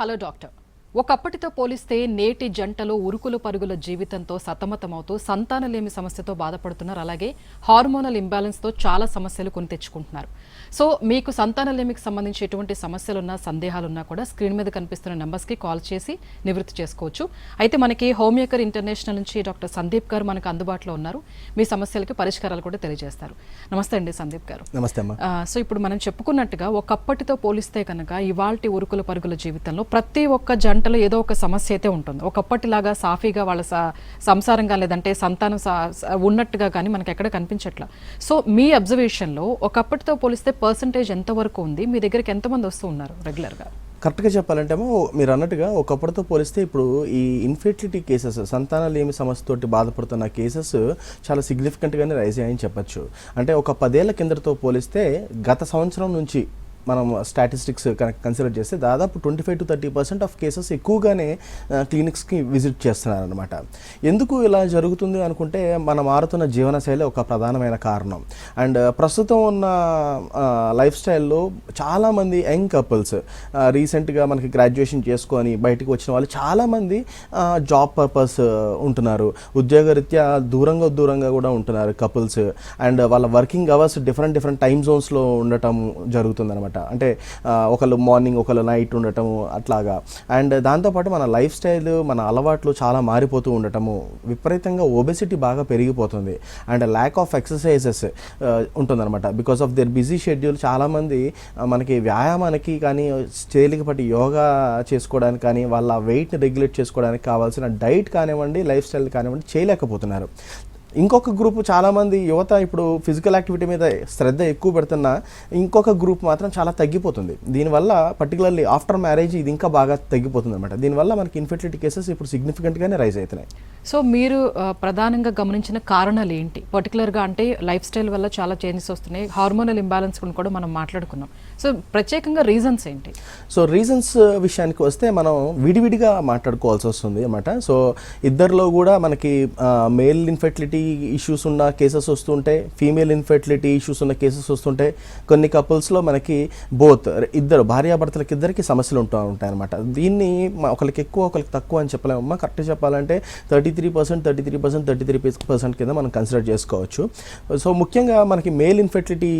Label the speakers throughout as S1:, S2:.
S1: Hello doctor. ఒకప్పటితో పోలిస్తే నేటి జంటలు ఉరుకుల పరుగుల జీవితంతో సతమతమవుతూ సంతానలేమి సమస్యతో బాధపడుతున్నారు. అలాగే హార్మోనల్ ఇంబ్యాలెన్స్తో చాలా సమస్యలు కొని తెచ్చుకుంటున్నారు. సో మీకు సంతానలేమికి సంబంధించి ఎటువంటి సమస్యలున్నా సందేహాలున్నా కూడా స్క్రీన్ మీద కనిపిస్తున్న నెంబర్స్కి కాల్ చేసి నివృత్తి చేసుకోవచ్చు. అయితే మనకి హోమియోకేర్ ఇంటర్నేషనల్ నుంచి డాక్టర్ సందీప్ గారు మనకు అందుబాటులో ఉన్నారు. మీ సమస్యలకి పరిష్కారాలు కూడా తెలియజేస్తారు. నమస్తే అండి సందీప్ గారు.
S2: నమస్తే అమ్మా.
S1: సో ఇప్పుడు మనం చెప్పుకున్నట్టుగా ఒకప్పటితో పోలిస్తే కనుక ఇవాల్టి ఉరుకుల పరుగుల జీవితంలో ప్రతి ఒక్క జంటలో ఏదో ఒక సమస్య అయితే ఉంటుంది. ఒకప్పటిలాగా సాఫీగా వాళ్ళ సంసారంగా లేదంటే సంతానం ఉన్నట్టుగా కానీ మనకి ఎక్కడ కనిపించట్లా. సో మీ అబ్జర్వేషన్లో ఒకప్పటితో పోలిస్తే పర్సంటేజ్ ఎంతవరకు ఉంది? మీ దగ్గరికి ఎంతమంది వస్తూ ఉన్నారు రెగ్యులర్గా?
S2: కరెక్ట్గా చెప్పాలంటే మీరు అన్నట్టుగా ఒకప్పటితో పోలిస్తే ఇప్పుడు ఈ ఇన్ఫెర్టిలిటీ కేసెస్, సంతానలేమి సమస్యతోటి బాధపడుతున్న కేసెస్ చాలా సిగ్నిఫికెంట్గానే రైజ్ అయ్యాయని చెప్పచ్చు. అంటే ఒక 10 ఏళ్ల కిందతో పోలిస్తే గత సంవత్సరం నుంచి మనం స్టాటిస్టిక్స్ కన్సిడర్ చేస్తే దాదాపు 25 to 30% ఆఫ్ కేసెస్ ఎక్కువగానే క్లినిక్స్కి విజిట్ చేస్తున్నారనమాట. ఎందుకు ఇలా జరుగుతుంది అనుకుంటే మన మారుతున్న జీవనశైలి ఒక ప్రధానమైన కారణం. అండ్ ప్రస్తుతం ఉన్న లైఫ్ స్టైల్లో చాలామంది యంగ్ కపుల్స్ రీసెంట్గా మనకి గ్రాడ్యుయేషన్ చేసుకొని బయటకు వచ్చిన వాళ్ళు చాలామంది జాబ్ పర్పస్ ఉంటున్నారు, ఉద్యోగరీత్యా దూరంగా కూడా ఉంటున్నారు కపుల్స్. అండ్ వాళ్ళ వర్కింగ్ అవర్స్ డిఫరెంట్ టైమ్ జోన్స్లో ఉండటం జరుగుతుంది అనమాట. అంటే ఒకళ్ళు మార్నింగ్ ఒకళ్ళు నైట్ ఉండటము అట్లాగా. అండ్ దాంతోపాటు మన లైఫ్ స్టైల్, మన అలవాట్లు చాలా మారిపోతూ ఉండటము, విపరీతంగా ఒబెసిటీ బాగా పెరిగిపోతుంది. అండ్ ల్యాక్ ఆఫ్ ఎక్సర్సైజెస్ ఉంటుందన్నమాట. Because of their busy schedule చాలామంది మనకి వ్యాయామానికి కానీ, తేలికపాటి యోగా చేసుకోవడానికి కానీ, వాళ్ళ వెయిట్ని రెగ్యులేట్ చేసుకోవడానికి కావాల్సిన డైట్ కానివ్వండి, లైఫ్ స్టైల్ కానివ్వండి చేయలేకపోతున్నారు. ఇంకొక గ్రూప్ చాలామంది యువత ఇప్పుడు ఫిజికల్ యాక్టివిటీ మీద శ్రద్ధ ఎక్కువ పెడుతున్నా ఇంకొక గ్రూప్ మాత్రం చాలా తగ్గిపోతుంది. దీనివల్ల పర్టికులర్లీ ఆఫ్టర్ మ్యారేజ్ ఇది ఇంకా బాగా తగ్గిపోతుంది అనమాట. దీనివల్ల మనకి ఇన్ఫెర్టిలిటీ కేసెస్ ఇప్పుడు సిగ్నిఫికెంట్గానే రైజ్ అవుతున్నాయి.
S1: సో మీరు ప్రధానంగా గమనించిన కారణాలు ఏంటి పర్టికులర్గా? అంటే లైఫ్ స్టైల్ వల్ల చాలా చేంజెస్ వస్తున్నాయి, హార్మోనల్ ఇంబ్యాలెన్స్ కూడా మనం మాట్లాడుకున్నాం. సో ప్రత్యేకంగా రీజన్స్ ఏంటి?
S2: సో రీజన్స్ విషయానికి వస్తే మనం విడివిడిగా మాట్లాడుకోవాల్సి వస్తుంది అన్నమాట. సో ఇద్దరిలో కూడా మనకి మేల్ ఇన్ఫెర్టిలిటీ ఇష్యూస్ ఉన్న కేసెస్ వస్తుంటాయి, ఫీమేల్ ఇన్ఫెర్టిలిటీ ఇష్యూస్ ఉన్న కేసెస్ వస్తుంటాయి. కొన్ని కపుల్స్లో మనకి బోత్ ఇద్దరు భార్యాభర్తలకి ఇద్దరికి సమస్యలు ఉంటాయి అనమాట. దీన్ని ఒకరికి ఎక్కువ ఒకరికి తక్కువ అని చెప్పలేమమ్మా. కరెక్ట్గా చెప్పాలంటే 33% కింద మనం కన్సిడర్ చేసుకోవచ్చు. సో ముఖ్యంగా మనకి మేల్ ఇన్ఫెర్టిలిటీ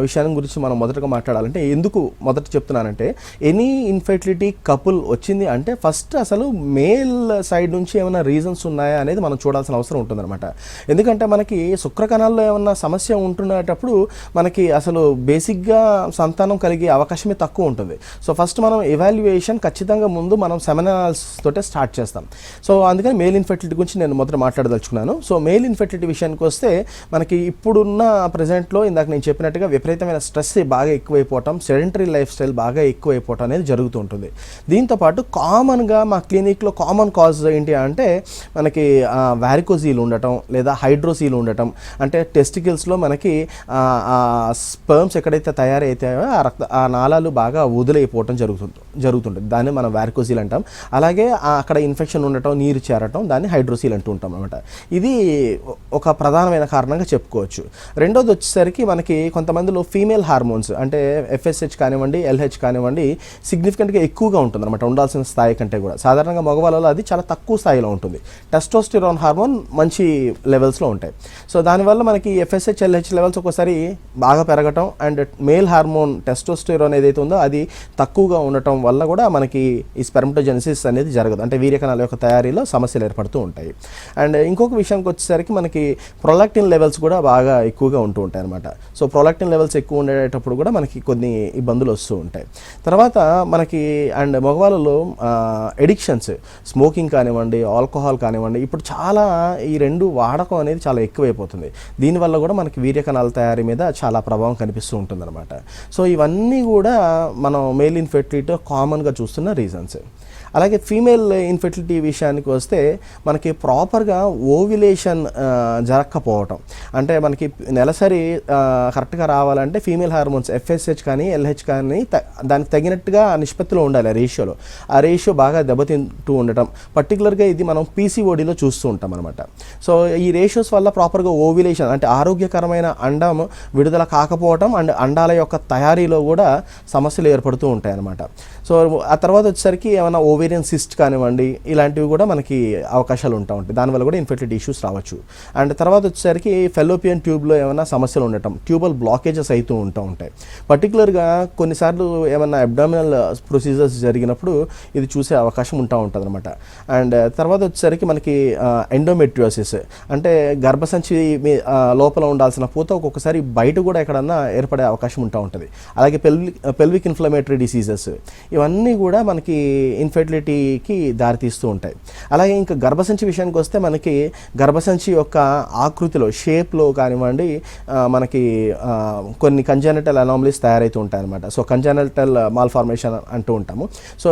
S2: విషయాన్ని గురించి మనం మొదటగా మాట్లాడాలంటే ఎందుకు మొదట చెప్తున్నానంటే, ఎనీ ఇన్ఫెర్టిలిటీ కపుల్ వచ్చింది అంటే ఫస్ట్ అసలు మేల్ సైడ్ నుంచి ఏమైనా రీజన్స్ ఉన్నాయా అనేది మనం చూడాల్సిన అవసరం ఉంటుందన్నమాట. ఎందుకంటే మనకి శుక్రకణాల్లో ఏమన్నా సమస్య ఉంటున్నప్పుడు మనకి అసలు బేసిక్గా సంతానం కలిగే అవకాశమే తక్కువ ఉంటుంది. సో ఫస్ట్ మనం ఎవాల్యుయేషన్ ఖచ్చితంగా ముందు మనం సెమినాల్స్ తోటే స్టార్ట్ చేస్తాం. సో అందుకని మేల్ ఇన్ఫెర్టిలిటీ గురించి నేను మొదట మాట్లాడదలుచుకున్నాను. సో మేల్ ఇన్ఫెర్టిలిటీ విషయానికి వస్తే మనకి ఇప్పుడున్న ప్రజెంట్లో ఇందాక నేను చెప్పినట్టుగా విపరీతమైన స్ట్రెస్ బాగా ఎక్కువైపోవటం, సెడెంటరీ లైఫ్ స్టైల్ బాగా ఎక్కువైపోవటం అనేది జరుగుతూ ఉంటుంది. దీంతోపాటు కామన్గా మా క్లినిక్లో కామన్ కాజ్ ఏంటి అంటే మనకి వారికోజీల్ ఉండటం లేదా హైడ్రోసీల్ ఉండటం. అంటే టెస్టికల్స్లో మనకి స్పర్మ్స్ ఎక్కడైతే తయారైతాయో ఆ నాళాలు బాగా వదిలైపోవటం జరుగుతుంటుంది. దాన్ని మనం వారికోసీల్ అంటాం. అలాగే అక్కడ ఇన్ఫెక్షన్ ఉండటం, నీరు చేరటం, దాన్ని హైడ్రోసీల్ అంటూ ఉంటాం అనమాట. ఇది ఒక ప్రధానమైన కారణంగా చెప్పుకోవచ్చు. రెండోది వచ్చేసరికి మనకి కొంతమందిలో ఫీమేల్ హార్మోన్స్ అంటే FSH కానివ్వండి, LH కానివ్వండి సిగ్నిఫికెంట్గా ఎక్కువగా ఉంటుంది అనమాట, ఉండాల్సిన స్థాయి కంటే కూడా. సాధారణంగా మగవాళ్ళలో అది చాలా తక్కువ స్థాయిలో ఉంటుంది. టెస్టోస్టెరాన్ హార్మోన్ మంచి లెవెల్స్లో ఉంటాయి. సో దానివల్ల మనకి FSH, LH లెవెల్స్ ఒకసారి బాగా పెరగటం అండ్ మేల్ హార్మోన్ టెస్టోస్టెరాన్ ఏదైతే ఉందో అది తక్కువగా ఉండటం వల్ల కూడా మనకి ఈ స్పెర్మటోజెనిసిస్ అనేది జరగదు. అంటే వీర్యకణాల యొక్క తయారీలో సమస్యలు ఏర్పడుతూ ఉంటాయి. అండ్ ఇంకొక విషయానికి వచ్చేసరికి మనకి ప్రొలాక్టిన్ లెవెల్స్ కూడా బాగా ఎక్కువగా ఉంటూ ఉంటాయి అనమాట. సో ప్రొలాక్టిన్ లెవెల్స్ ఎక్కువ ఉండేటప్పుడు కూడా మనకి కొన్ని ఇబ్బందులు వస్తూ ఉంటాయి. తర్వాత మనకి అండ్ మగవాళ్ళలో ఎడిక్షన్స్, స్మోకింగ్ కానివ్వండి, ఆల్కహాల్ కానివ్వండి, ఇప్పుడు చాలా ఈ రెండు వాడకం అనేది చాలా ఎక్కువైపోతుంది. దీనివల్ల కూడా మనకి వీర్యకణాల తయారీ మీద చాలా ప్రభావం కనిపిస్తూ ఉంటుందన్నమాట. సో ఇవన్నీ కూడా మనం మేల్ ఇన్ఫెర్టిలిటీతో కామన్గా చూస్తున్న రీజన్స్. అలాగే ఫీమేల్ ఇన్ఫెర్టిలిటీ విషయానికి వస్తే మనకి ప్రాపర్గా ఓవ్యులేషన్ జరగకపోవటం, అంటే మనకి నెలసరి కరెక్ట్గా రావాలంటే ఫీమేల్ హార్మోన్స్ FSH కానీ LH కానీ దానికి తగినట్టుగా నిష్పత్తిలో ఉండాలి రేషియోలో. ఆ రేషియో బాగా దెబ్బతింటూ ఉండటం, పర్టికులర్గా ఇది మనం PCODలో చూస్తూ ఉంటాం అనమాట. సో ఈ రేషియోస్ వల్ల ప్రాపర్గా ఓవ్యులేషన్ అంటే ఆరోగ్యకరమైన అండం విడుదల కాకపోవటం అండ్ అండాల యొక్క తయారీలో కూడా సమస్యలు ఏర్పడుతూ ఉంటాయి అన్నమాట. సో ఆ తర్వాత వచ్చేసరికి ఏమైనా ఓవేరియన్ సిస్ట్ కానివ్వండి, ఇలాంటివి కూడా మనకి అవకాశాలు ఉంటాయి. దానివల్ల కూడా ఇన్ఫెర్టిలిటీ ఇష్యూస్ రావచ్చు. అండ్ తర్వాత వచ్చేసరికి ఫెలోపియన్ ట్యూబ్లో ఏమైనా సమస్యలు ఉండటం, ట్యూబల్ బ్లాకేజెస్ అవుతూ ఉంటాయి. పర్టికులర్గా కొన్నిసార్లు ఏమైనా అబ్డామినల్ ప్రొసీజర్స్ జరిగినప్పుడు ఇది చూసే అవకాశం ఉంటుంది అనమాట. అండ్ తర్వాత వచ్చేసరికి మనకి ఎండోమెట్రియోసిస్ అంటే గర్భసంచి లోపల ఉండాల్సిన పూత ఒక్కొక్కసారి బయట కూడా ఎక్కడన్నా ఏర్పడే అవకాశం ఉంటుంది. అలాగే పెల్విక్ ఇన్ఫ్లమేటరీ డిసీజెస్, ఇవన్నీ కూడా మనకి ఇన్ఫెర్టిలిటీకి దారితీస్తూ ఉంటాయి. అలాగే ఇంకా గర్భసంచి విషయానికి వస్తే మనకి గర్భసంచి యొక్క ఆకృతిలో షేప్లో కానివ్వండి మనకి కొన్ని కంజెనిటల్ అనామలీస్ తయారైతూ ఉంటాయి అనమాట. సో కంజెనిటల్ మాల్ఫార్మేషన్ అంటూ ఉంటాము. సో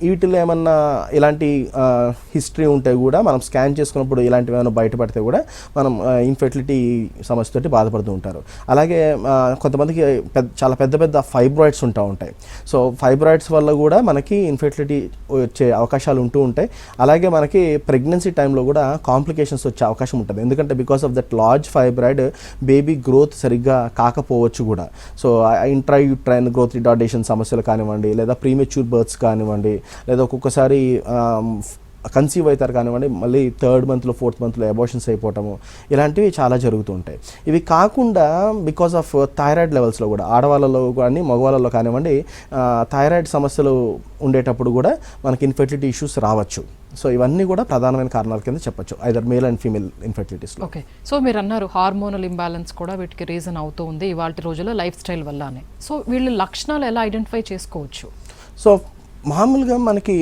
S2: వీటిలో ఏమన్నా ఇలాంటి హిస్టరీ ఉంటే కూడా మనం స్కాన్ చేసుకున్నప్పుడు ఇలాంటివి ఏమైనా బయటపడితే కూడా మనం ఇన్ఫెర్టిలిటీ సమస్యతోటి బాధపడుతూ ఉంటారు. అలాగే కొంతమందికి చాలా పెద్ద పెద్ద ఫైబ్రాయిడ్స్ ఉంటాయి. సో ఫైబ్రాయిడ్స్ వల్ల కూడా మనకి ఇన్ఫెర్టిలిటీ వచ్చే అవకాశాలు ఉంటాయి. అలాగే మనకి ప్రెగ్నెన్సీ టైంలో కూడా కాంప్లికేషన్స్ వచ్చే అవకాశం ఉంటుంది. ఎందుకంటే because of that large fibroid baby growth సరిగ్గా కాకపోవచ్చు కూడా. సో ఇంట్రాయూట్రైన్ గ్రోత్ రిటార్డేషన్ సమస్యలు కానివ్వండి, లేదా ప్రీమెచ్యూర్ బర్త్స్ కానివ్వండి, లేదా ఒక్కొక్కసారి కన్సీవ్ అవుతారు కానివ్వండి, మళ్ళీ 3rd మంత్లో 4th మంత్లో అబార్షన్స్ అయిపోవటము, ఇలాంటివి చాలా జరుగుతూ ఉంటాయి. ఇవి కాకుండా బికాస్ ఆఫ్ థైరాయిడ్ లెవెల్స్లో కూడా ఆడవాళ్ళలో కానీ మగవాళ్ళలో కానివ్వండి థైరాయిడ్ సమస్యలు ఉండేటప్పుడు కూడా మనకి ఇన్ఫెర్టిలిటీ ఇష్యూస్ రావచ్చు. సో ఇవన్నీ కూడా ప్రధానమైన కారణాల కింద చెప్పొచ్చు, ఐదర్ మేల్ అండ్ ఫీమేల్ ఇన్ఫెర్టిలిటీస్లో.
S1: ఓకే, సో మీరు అన్నారు హార్మోనల్ ఇంబ్యాలెన్స్ కూడా వీటికి రీజన్ అవుతూ ఉంది ఇవాళ రోజుల్లో లైఫ్ స్టైల్ వల్లనే. సో వీళ్ళ లక్షణాలు ఎలా ఐడెంటిఫై చేసుకోవచ్చు?
S2: సో మామూలుగా మనకి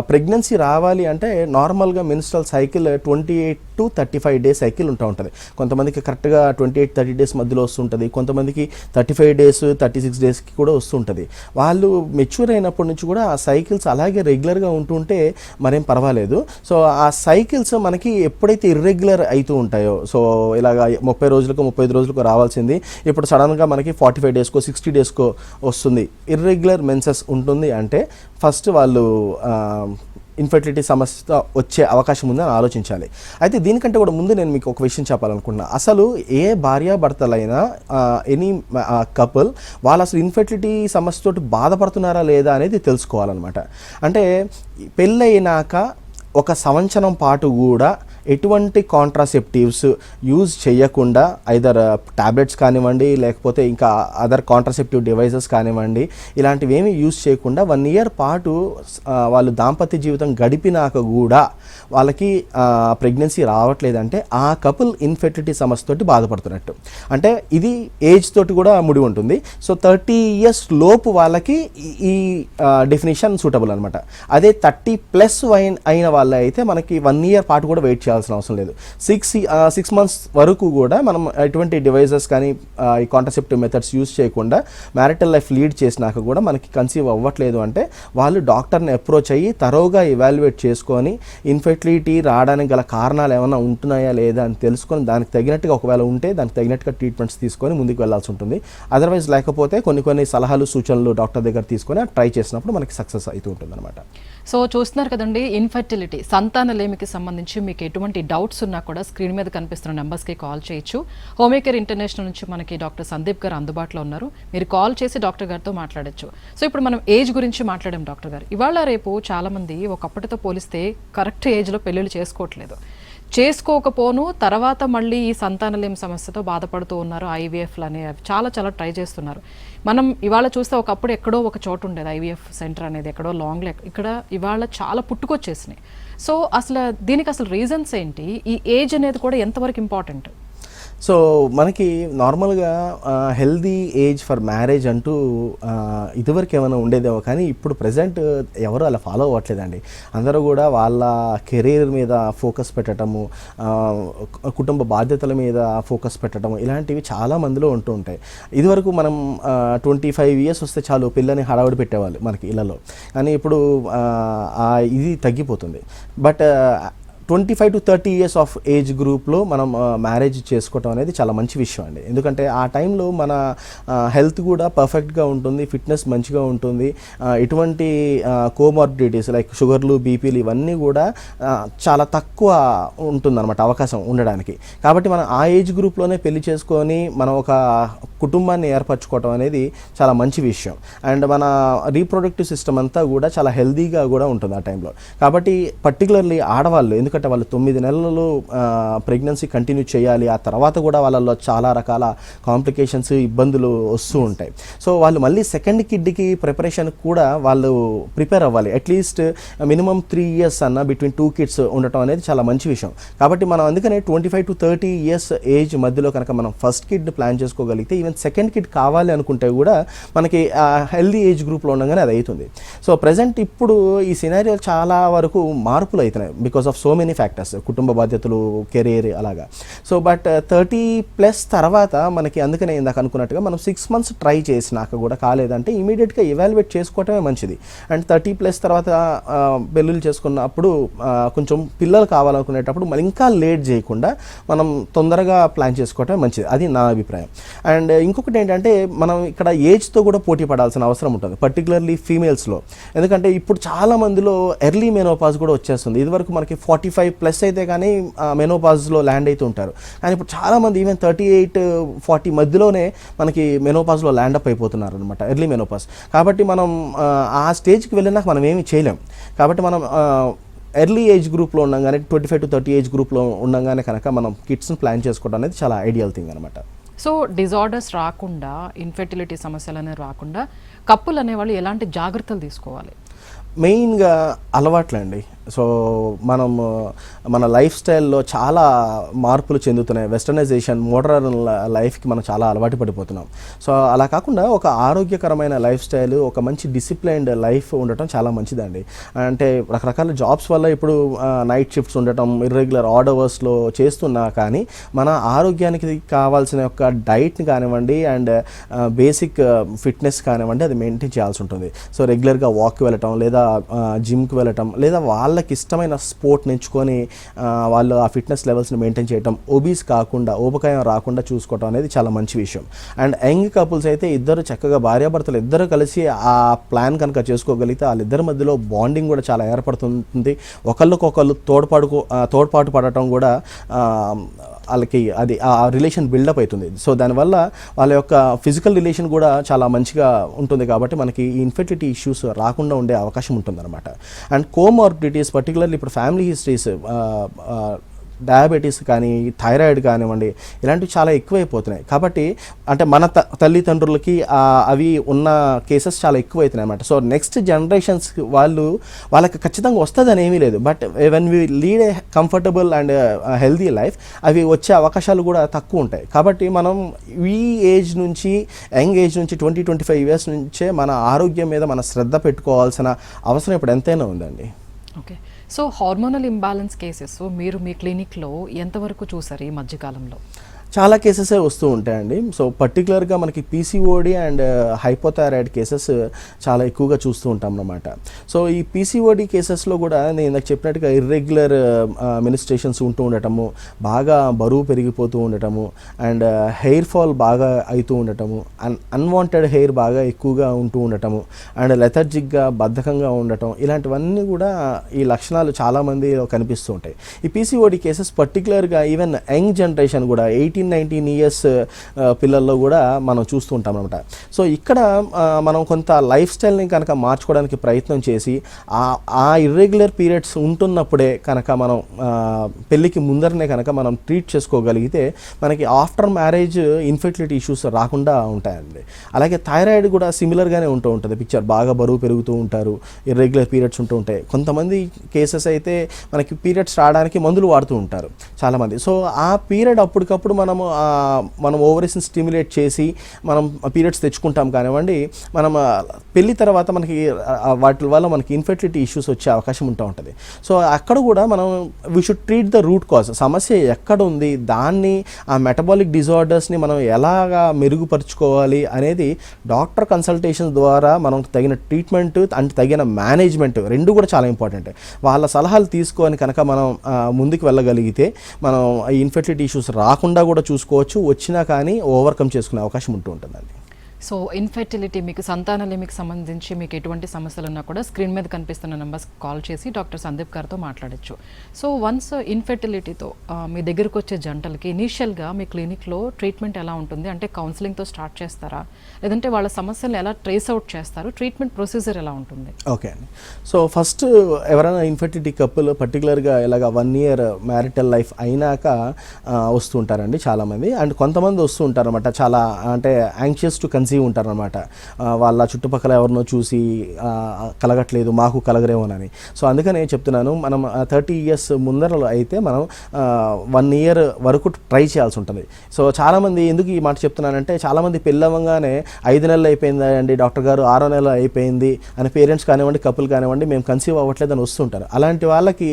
S2: ప్రెగ్నెన్సీ రావాలి అంటే నార్మల్గా menstrual cycle 28 to 35 days cycle ఉంటుంది. కొంతమందికి కరెక్ట్గా 28-30 days మధ్యలో వస్తుంటుంది, కొంతమందికి 35 days 36 daysకి కూడా వస్తుంటుంది. వాళ్ళు మెచ్యూర్ అయినప్పటి నుంచి కూడా ఆ సైకిల్స్ అలాగే రెగ్యులర్గా ఉంటుంటే మరేం పర్వాలేదు. సో ఆ సైకిల్స్ మనకి ఎప్పుడైతే ఇర్రెగ్యులర్ అవుతూ ఉంటాయో, సో ఇలాగ 30 రోజులకు 35 రోజులకు రావాల్సింది ఇప్పుడు సడన్గా మనకి 45 daysకో 60 daysకో వస్తుంది, ఇర్రెగ్యులర్ మెన్సెస్ ఉంటుంది అంటే ఫస్ట్ వాళ్ళు ఇన్ఫెర్టిలిటీ సమస్య వచ్చే అవకాశం ఉందని ఆలోచించాలి. అయితే దీనికంటే కూడా ముందు నేను మీకు ఒక విషయం చెప్పాలనుకున్నా. అసలు ఏ భార్యాభర్తలైనా ఎనీ కపుల్ వాళ్ళు అసలు ఇన్ఫెర్టిలిటీ సమస్యతోటి బాధపడుతున్నారా లేదా అనేది తెలుసుకోవాలన్నమాట. అంటే పెళ్ళైనాక 1 సంవత్సరం పాటు కూడా ఎటువంటి కాంట్రాసెప్టివ్స్ యూజ్ చేయకుండా ఐదర్ టాబ్లెట్స్ కానివ్వండి, లేకపోతే ఇంకా అదర్ కాంట్రాసెప్టివ్ డివైజెస్ కానివ్వండి, ఇలాంటివి ఏమీ యూజ్ చేయకుండా 1 year పాటు వాళ్ళు దాంపత్య జీవితం గడిపినాక కూడా వాళ్ళకి ప్రెగ్నెన్సీ రావట్లేదంటే ఆ కపుల్ ఇన్ఫెర్టిలిటీ సమస్యతోటి బాధపడుతున్నట్టు. అంటే ఇది ఏజ్ తోటి కూడా ముడి ఉంటుంది. సో 30 years లోపు వాళ్ళకి ఈ డెఫినేషన్ సూటబుల్ అనమాట. అదే 30+ అయిన వాళ్ళ అయితే మనకి 1 year పాటు కూడా వెయిట్ చేయాల్సిన అవసరం లేదు. 6 months వరకు కూడా మనం ఎటువంటి డివైజెస్ కానీ ఈ కాంట్రాసెప్టివ్ మెథడ్స్ యూజ్ చేయకుండా మ్యారిటల్ లైఫ్ లీడ్ చేసినాక కూడా మనకి కన్సీవ్ అవ్వట్లేదు అంటే వాళ్ళు డాక్టర్ని అప్రోచ్ అయ్యి తరోగా ఇవాల్యుయేట్ చేసుకొని ఇన్ఫెర్టిలిటీ రావడానికి గల కారణాలు ఏమైనా ఉంటున్నాయా లేదా అని తెలుసుకొని దానికి తగినట్టుగా ఒకవేళ ఉంటే దానికి తగినట్టుగా ట్రీట్మెంట్స్ తీసుకొని ముందుకు వెళ్ళాల్సి ఉంటుంది. అదర్వైజ్ లేకపోతే కొన్ని సలహాలు సూచనలు డాక్టర్ దగ్గర తీసుకొని ట్రై చేసినప్పుడు మనకి సక్సెస్ అవుతూ ఉంటుంది అనమాట.
S1: సో చూస్తున్నారు కదండి, ఇన్ఫెర్టిలిటీ సంతానలేమికి సంబంధించి మీకు ఎటువంటి డౌట్స్ ఉన్నా కూడా స్క్రీన్ మీద కనిపిస్తున్న నెంబర్స్కి కాల్ చేయొచ్చు. హోమేకేర్ ఇంటర్నేషనల్ నుంచి మనకి డాక్టర్ సందీప్ గారు అందుబాటులో ఉన్నారు. మీరు కాల్ చేసి డాక్టర్ గారితో మాట్లాడచ్చు. సో ఇప్పుడు మనం ఏజ్ గురించి మాట్లాడాం డాక్టర్ గారు. ఇవాళ రేపు చాలామంది ఒకప్పటితో పోలిస్తే కరెక్ట్ ఏజ్లో పెళ్ళిళ్ళు చేసుకోకపోను తర్వాత మళ్ళీ ఈ సంతానలేమి సమస్యతో బాధపడుతూ ఉన్నారు. IVFలు అనేవి చాలా ట్రై చేస్తున్నారు. మనం ఇవాళ చూస్తే ఒకప్పుడు ఎక్కడో ఒక చోటు ఉండేది IVF సెంటర్ అనేది, ఎక్కడో లాంగ్లో, ఇక్కడ ఇవాళ చాలా పుట్టుకొచ్చేసినాయి. సో దీనికి అసలు రీజన్స్ ఏంటి? ఈ ఏజ్ అనేది కూడా ఎంతవరకు ఇంపార్టెంట్?
S2: సో మనకి నార్మల్గా హెల్దీ ఏజ్ ఫర్ మ్యారేజ్ అంటూ ఇదివరకు ఏమైనా ఉండేదేమో, కానీ ఇప్పుడు ప్రజెంట్ ఎవరు అలా ఫాలో అవ్వట్లేదండి. అందరూ కూడా వాళ్ళ కెరీర్ మీద ఫోకస్ పెట్టడము, కుటుంబ బాధ్యతల మీద ఫోకస్ పెట్టడము, ఇలాంటివి చాలా మందిలో ఉంటూ ఉంటాయి. ఇదివరకు మనం 25 years వస్తే చాలు పిల్లని హడావుడి పెట్టేవాళ్ళు మనకి ఇళ్ళలో, కానీ ఇప్పుడు ఇది తగ్గిపోతుంది. But 25 to 30 years of age గ్రూప్లో మనం మ్యారేజ్ చేసుకోవటం అనేది చాలా మంచి విషయం అండి. ఎందుకంటే ఆ టైంలో మన హెల్త్ కూడా పర్ఫెక్ట్గా ఉంటుంది, ఫిట్నెస్ మంచిగా ఉంటుంది, ఇటువంటి కోమార్బిడిటీస్ లైక్ షుగర్లు, బీపీలు ఇవన్నీ కూడా చాలా తక్కువ ఉంటుందన్నమాట అవకాశం ఉండడానికి. కాబట్టి మనం ఆ ఏజ్ గ్రూప్లోనే పెళ్లి చేసుకొని మనం ఒక కుటుంబాన్ని ఏర్పరచుకోవటం అనేది చాలా మంచి విషయం. అండ్ మన రీప్రొడక్టివ్ సిస్టమ్ అంతా కూడా చాలా హెల్దీగా కూడా ఉంటుంది ఆ టైంలో. కాబట్టి పర్టికులర్లీ ఆడవాళ్ళు, ఎందుకంటే వాళ్ళు 9 నెలలు ప్రెగ్నెన్సీ కంటిన్యూ చేయాలి, ఆ తర్వాత కూడా వాళ్ళలో చాలా రకాల కాంప్లికేషన్స్, ఇబ్బందులు వస్తూ ఉంటాయి. సో వాళ్ళు మళ్ళీ సెకండ్ కిడ్కి ప్రిపరేషన్ కూడా వాళ్ళు ప్రిపేర్ అవ్వాలి. అట్లీస్ట్ మినిమం 3 years అన్న బిట్వీన్ 2 kids ఉండటం అనేది చాలా మంచి విషయం. కాబట్టి మనం అందుకనే 25 to 30 years ఏజ్ మధ్యలో కనుక మనం ఫస్ట్ కిడ్ ప్లాన్ చేసుకోగలిగితే, ఈవెన్ సెకండ్ కిడ్ కావాలి అనుకుంటే కూడా మనకి హెల్దీ ఏజ్ గ్రూప్లో ఉండగానే అది అవుతుంది. సో ప్రజెంట్ ఇప్పుడు ఈ సినారియో చాలా వరకు మార్పులు అవుతున్నాయి because of so many factors, కుటుంబ బాధ్యతలు, కెరీర్ అలాగా. సో బట్ 30+ తర్వాత మనకి అందుకనే ఇందాక అనుకున్నట్టుగా మనం 6 months ట్రై చేసినాక కూడా కాలేదంటే ఇమీడియట్గా ఎవాల్యుయేట్ చేసుకోవటమే మంచిది. అండ్ 30+ తర్వాత పెళ్ళిళ్ళు చేసుకున్నప్పుడు కొంచెం పిల్లలు కావాలనుకునేటప్పుడు మనం ఇంకా లేట్ చేయకుండా మనం తొందరగా ప్లాన్ చేసుకోవటమే మంచిది. అది నా అభిప్రాయం. అండ్ ఇంకొకటి ఏంటంటే మనం ఇక్కడ ఏజ్తో కూడా పోటీ పడాల్సిన అవసరం ఉంటుంది, పర్టికులర్లీ ఫీమేల్స్లో. ఎందుకంటే ఇప్పుడు చాలా మందిలో ఎర్లీ మెనోపాజ్ కూడా వచ్చేస్తుంది. ఇదివరకు మనకి 45+ అయితే కానీ మెనోపాజ్లో ల్యాండ్ అయితే ఉంటారు, కానీ ఇప్పుడు చాలామంది ఈవెన్ 38-40 మధ్యలోనే మనకి మెనోపాజ్లో ల్యాండ్ అప్ అయిపోతున్నారు అనమాట, ఎర్లీ మెనోపాజ్. కాబట్టి మనం ఆ స్టేజ్కి వెళ్ళినాక మనం ఏమీ చేయలేం. కాబట్టి మనం ఎర్లీ ఏజ్ గ్రూప్లో ఉండగానే 25 to 30 ఏజ్ గ్రూప్లో ఉండగానే కనుక మనం కిడ్స్ని ప్లాన్ చేసుకోవడం అనేది చాలా ఐడియల్ థింగ్ అనమాట.
S1: సో డిజార్డర్స్ రాకుండా, ఇన్ఫెర్టిలిటీ సమస్యలు అనేవి రాకుండా కప్పులు అనేవాళ్ళు ఎలాంటి జాగ్రత్తలు తీసుకోవాలి?
S2: మెయిన్గా అలవాట్లండి. సో మనం మన లైఫ్ స్టైల్లో చాలా మార్పులు చెందుతున్నాయి. వెస్టర్నైజేషన్, మోడర్న్ లైఫ్కి మనం చాలా అలవాటు పడిపోతున్నాం. సో అలా కాకుండా ఒక ఆరోగ్యకరమైన లైఫ్ స్టైల్, ఒక మంచి డిసిప్లైన్డ్ లైఫ్ ఉండటం చాలా మంచిదండి. అంటే రకరకాల జాబ్స్ వల్ల ఇప్పుడు నైట్ షిఫ్ట్స్ ఉండటం, ఇర్రెగ్యులర్ ఆడ్ అవర్స్లో చేస్తున్నా కానీ మన ఆరోగ్యానికి కావాల్సిన యొక్క డైట్ని కానివ్వండి అండ్ బేసిక్ ఫిట్నెస్ కానివ్వండి అది మెయింటైన్ చేయాల్సి ఉంటుంది. సో రెగ్యులర్గా వాక్కి వెళ్ళటం, లేదా జిమ్కి వెళ్ళటం, లేదా వాళ్ళకి ఇష్టమైన స్పోర్ట్ ఎంచుకొని వాళ్ళు ఆ ఫిట్నెస్ లెవెల్స్ని మెయింటైన్ చేయటం, ఒబీస్ కాకుండా, ఊబకాయం రాకుండా చూసుకోవటం అనేది చాలా మంచి విషయం. అండ్ యంగ్ కపుల్స్ అయితే ఇద్దరు చక్కగా భార్యాభర్తలు ఇద్దరు కలిసి ఆ ప్లాన్ కనుక చేసుకోగలిగితే వాళ్ళిద్దరి మధ్యలో బాండింగ్ కూడా చాలా ఏర్పడుతుంది. ఒకళ్ళకొకళ్ళు తోడ్పాటు పడటం కూడా వాళ్ళకి అది ఆ రిలేషన్ బిల్డప్ అవుతుంది. సో దానివల్ల వాళ్ళ యొక్క ఫిజికల్ రిలేషన్ కూడా చాలా మంచిగా ఉంటుంది. కాబట్టి మనకి ఈ ఇన్ఫెర్టిలిటీ ఇష్యూస్ రాకుండా ఉండే అవకాశం ఉంటుందన్నమాట. అండ్ కోమార్బిడిటీస్, పర్టికులర్లీ ఇప్పుడు ఫ్యామిలీ హిస్టరీస్, డయాబెటీస్ కానీ, థైరాయిడ్ కానివ్వండి, ఇలాంటివి చాలా ఎక్కువైపోతున్నాయి. కాబట్టి అంటే మన తల్లిదండ్రులకి అవి ఉన్న కేసెస్ చాలా ఎక్కువైతున్నాయి అన్నమాట. సో నెక్స్ట్ జనరేషన్స్ వాళ్ళకి ఖచ్చితంగా వస్తుందని ఏమీ లేదు. But when we lead a comfortable and healthy life అవి వచ్చే అవకాశాలు కూడా తక్కువ ఉంటాయి. కాబట్టి మనం ఈ ఏజ్ నుంచి, యంగ్ ఏజ్ నుంచి 20-25 years నుంచే మన ఆరోగ్యం మీద మన శ్రద్ధ పెట్టుకోవాల్సిన అవసరం ఇప్పుడు ఎంతైనా ఉందండి.
S1: Okay. So hormonal imbalance cases మీరు మీ క్లినిక్లో ఎంతవరకు చూసారు ఈ మధ్యకాలంలో?
S2: చాలా కేసెసే వస్తూ ఉంటాయండి. సో పర్టికులర్గా మనకి పీసీఓడి అండ్ హైపోథైరాయిడ్ కేసెస్ చాలా ఎక్కువగా చూస్తూ ఉంటాం అన్నమాట. సో ఈ పీసీఓడి కేసెస్లో కూడా నేను ఇందాక చెప్పినట్టుగా ఇర్రెగ్యులర్ మినిస్ట్రేషన్స్ ఉంటూ ఉండటము, బాగా బరువు పెరిగిపోతూ ఉండటము, అండ్ హెయిర్ ఫాల్ బాగా అవుతూ ఉండటము, అన్వాంటెడ్ హెయిర్ బాగా ఎక్కువగా ఉంటూ ఉండటము, అండ్ లెథర్జిక్గా బద్ధకంగా ఉండటం, ఇలాంటివన్నీ కూడా ఈ లక్షణాలు చాలామందిలో కనిపిస్తూ ఉంటాయి. ఈ పీసీఓడి కేసెస్ పర్టికులర్గా ఈవెన్ యంగ్ జనరేషన్ కూడా 18-19 years పిల్లల్లో కూడా మనం చూస్తూ ఉంటాం అనమాట. సో ఇక్కడ మనం కొంత లైఫ్ స్టైల్ని కనుక మార్చుకోవడానికి ప్రయత్నం చేసి ఆ ఇర్రెగ్యులర్ పీరియడ్స్ ఉంటున్నప్పుడే కనుక మనం పెళ్ళికి ముందరనే కనుక మనం ట్రీట్ చేసుకోగలిగితే మనకి ఆఫ్టర్ మ్యారేజ్ ఇన్ఫెర్టిలిటీ ఇష్యూస్ రాకుండా ఉంటాయండి. అలాగే థైరాయిడ్ కూడా సిమిలర్గానే ఉంటూ ఉంటుంది పిక్చర్, బాగా బరువు పెరుగుతూ ఉంటారు, ఇర్రెగ్యులర్ పీరియడ్స్ ఉంటూ ఉంటాయి. కొంతమంది కేసెస్ అయితే మనకి పీరియడ్స్ రావడానికి మందులు వాడుతూ ఉంటారు చాలామంది. సో ఆ పీరియడ్ అప్పటికప్పుడు మనం మనం ఓవరీస్ని స్టిమ్యులేట్ చేసి మనం పీరియడ్స్ తెచ్చుకుంటాం కానివ్వండి, మనం పెళ్లి తర్వాత మనకి వాటి వల్ల మనకి ఇన్ఫెర్టిలిటీ ఇష్యూస్ వచ్చే అవకాశం ఉంటుంది. సో అక్కడ కూడా మనం we should treat the root cause, సమస్య ఎక్కడ ఉంది, దాన్ని ఆ మెటబాలిక్ డిజార్డర్స్ని మనం ఎలాగా మెరుగుపరుచుకోవాలి అనేది డాక్టర్ కన్సల్టేషన్ ద్వారా మనం తగిన ట్రీట్మెంట్ అంటే తగిన మేనేజ్మెంట్ రెండు కూడా చాలా ఇంపార్టెంట్. వాళ్ళ సలహాలు తీసుకొని కనుక మనం ముందుకు వెళ్ళగలిగితే మనం ఈ ఇన్ఫెర్టిలిటీ ఇష్యూస్ రాకుండా కూడా చూసుకోవచ్చు, వచ్చినా కానీ ఓవర్కమ్ చేసుకునే అవకాశం ఉంటుందండి.
S1: సో ఇన్ఫెర్టిలిటీ, మీకు సంతానలేమికి సంబంధించి మీకు ఎటువంటి సమస్యలు ఉన్నా కూడా స్క్రీన్ మీద కనిపిస్తున్న నెంబర్స్ కాల్ చేసి డాక్టర్ సందీప్ గారితో మాట్లాడచ్చు. సో వన్స్ ఇన్ఫెర్టిలిటీతో మీ దగ్గరకు వచ్చే జంటలకి ఇనీషియల్గా మీ క్లినిక్లో ట్రీట్మెంట్ ఎలా ఉంటుంది? అంటే కౌన్సిలింగ్తో స్టార్ట్ చేస్తారా, లేదంటే వాళ్ళ సమస్యలను ఎలా ట్రేస్ అవుట్ చేస్తారు? ట్రీట్మెంట్ ప్రొసీజర్ ఎలా ఉంటుంది?
S2: ఓకే అండి. సో ఫస్ట్ ఎవరైనా ఇన్ఫెర్టిలిటీ కప్పుల్ పర్టికులర్గా ఇలాగ 1 year మ్యారిటల్ లైఫ్ అయినాక వస్తూ ఉంటారండి చాలామంది. అండ్ కొంతమంది వస్తూ ఉంటారు అనమాట, చాలా అంటే యాంగ్షియస్ టు కన్సీవ్ ఉంటారనమాట. వాళ్ళ చుట్టుపక్కల ఎవరినో చూసి కలగట్లేదు, మాకు కలగరేమోనని. సో అందుకనే చెప్తున్నాను, మనం 30 years ముందరలో అయితే మనం 1 year వరకు ట్రై చేయాల్సి ఉంటుంది. సో చాలామంది ఎందుకు ఈ మాట చెప్తున్నానంటే, చాలామంది పెళ్ళవంగానే 5 నెలలు అయిపోయిందండి డాక్టర్ గారు, 6వ నెల అయిపోయింది అని పేరెంట్స్ కానివ్వండి, కపుల్ కానివ్వండి, మేము కన్సీవ్ అవ్వట్లేదు అని వస్తుంటారు. అలాంటి వాళ్ళకి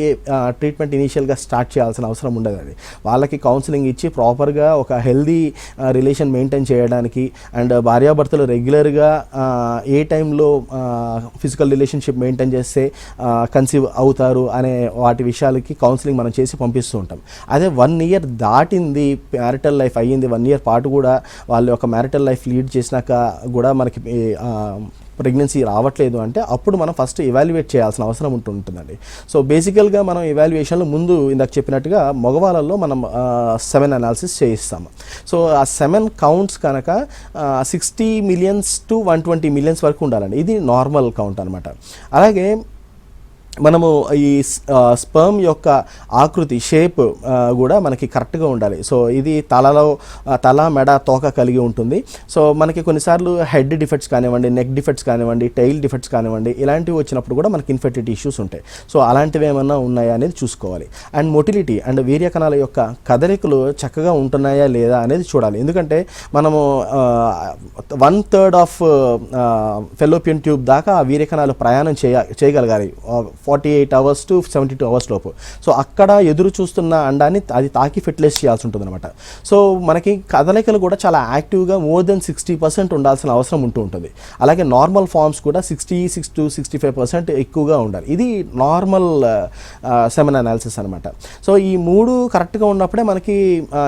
S2: ట్రీట్మెంట్ ఇనీషియల్గా స్టార్ట్ చేయాల్సిన అవసరం ఉండదండి. వాళ్ళకి కౌన్సిలింగ్ ఇచ్చి ప్రాపర్గా ఒక హెల్దీ రిలేషన్ మెయింటైన్ చేయడానికి, అండ్ భార్యాభర్తలు రెగ్యులర్గా ఏ టైంలో ఫిజికల్ రిలేషన్షిప్ మెయింటైన్ చేస్తే కన్సీవ్ అవుతారు అనే వాటి విషయాలకి కౌన్సిలింగ్ మనం చేసి పంపిస్తూ ఉంటాం. అదే 1 year దాటింది, మ్యారిటల్ లైఫ్ అయ్యింది, 1 year పాటు కూడా వాళ్ళు ఒక మ్యారిటల్ లైఫ్ లీడ్ చేసినాక కూడా మనకి ప్రెగ్నెన్సీ రావట్లేదు అంటే అప్పుడు మనం ఫస్ట్ ఎవాల్యుయేట్ చేయాల్సిన అవసరం ఉంటుందండి. సో బేసికల్గా మనం ఎవాల్యుయేషన్లో ముందు ఇందాక చెప్పినట్టుగా మగవాళ్ళలో మనం సెమెన్ అనాలిసిస్ చేయిస్తాము. సో ఆ సెమెన్ కౌంట్స్ కనుక 60 million to 120 million వరకు ఉండాలండి. ఇది నార్మల్ కౌంట్ అనమాట. అలాగే మనము ఈ స్పర్మ్ యొక్క ఆకృతి, షేప్ కూడా మనకి కరెక్ట్గా ఉండాలి. సో ఇది తల మెడ తోక కలిగి ఉంటుంది. సో మనకి కొన్నిసార్లు హెడ్ డిఫెక్ట్స్ కానివ్వండి, నెక్ డిఫెక్ట్స్ కానివ్వండి, టైల్ డిఫెక్ట్స్ కానివ్వండి, ఇలాంటివి వచ్చినప్పుడు కూడా మనకి ఇన్ఫెర్టిలిటీ ఇష్యూస్ ఉంటాయి. సో అలాంటివి ఏమన్నా ఉన్నాయా అనేది చూసుకోవాలి. అండ్ మొటిలిటీ అండ్ వీర్యకణాల యొక్క కదలికలు చక్కగా ఉంటున్నాయా లేదా అనేది చూడాలి. ఎందుకంటే మనము 1/3 ఆఫ్ ఫెలోపియన్ ట్యూబ్ దాకా ఆ వీర్యకణాలు ప్రయాణం చేయగలగాలి 48 hours to 72 hours లోపు. సో అక్కడ ఎదురు చూస్తున్న అండాన్ని అది తాకి ఫెర్టిలైజ్ చేయాల్సి ఉంటుంది అనమాట. సో మనకి కదలికలు కూడా చాలా యాక్టివ్గా మోర్ దెన్ 60% ఉండాల్సిన అవసరం ఉంటుంది. అలాగే నార్మల్ ఫార్మ్స్ కూడా 66 to 65% ఎక్కువగా ఉండాలి. ఇది నార్మల్ సెమెన్ అనాలిసిస్ అనమాట. సో ఈ 3 కరెక్ట్గా ఉన్నప్పుడే మనకి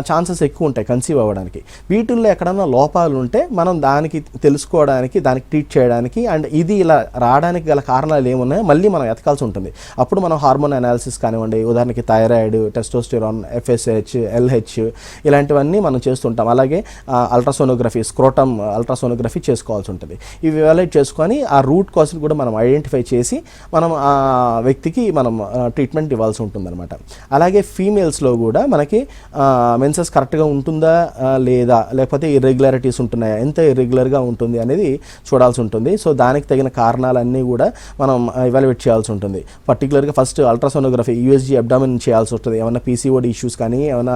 S2: ఛాన్సెస్ ఎక్కువ ఉంటాయి కన్సీవ్ అవ్వడానికి. వీటిల్లో ఎక్కడన్నా లోపాలు ఉంటే మనం దానికి తెలుసుకోవడానికి, దానికి ట్రీట్ చేయడానికి, అండ్ ఇది ఇలా రావడానికి గల కారణాలు ఏమున్నాయో మళ్ళీ మనం ఎతకాల్సి ఉంటుంది. అప్పుడు మనం హార్మోన్ అనాలిసిస్ కానివ్వండి, ఉదాహరణకి థైరాయిడ్, టెస్టోస్టెరాన్, FSH, LH ఇలాంటివన్నీ మనం చేస్తుంటాం. అలాగే అల్ట్రాసోనోగ్రఫీ, స్క్రోటమ్ అల్ట్రాసోనోగ్రఫీ చేసుకోవాల్సి ఉంటుంది. ఇవి ఎవాల్యుయేట్ చేసుకొని ఆ రూట్ కాజ్ని కూడా మనం ఐడెంటిఫై చేసి మనం ఆ వ్యక్తికి మనం ట్రీట్మెంట్ ఇవ్వాల్సి ఉంటుందన్నమాట. అలాగే ఫీమేల్స్లో కూడా మనకి మెన్సెస్ కరెక్ట్గా ఉంటుందా లేదా, లేకపోతే ఇర్రెగ్యులారిటీస్ ఉంటున్నాయా, ఎంత ఇర్రెగ్యులర్గా ఉంటుంది అనేది చూడాల్సి ఉంటుంది. సో దానికి తగిన కారణాలన్నీ కూడా మనం ఎవాల్యుయేట్ చేయాల్సి ఉంటుంది. పర్టికులర్గా ఫస్ట్ అల్ట్రాసోనోగ్రఫీ, USG అబ్డామిన్ చేయాల్సి ఉంటుంది. ఏమైనా PCOD ఇష్యూస్ కానీ, ఏమైనా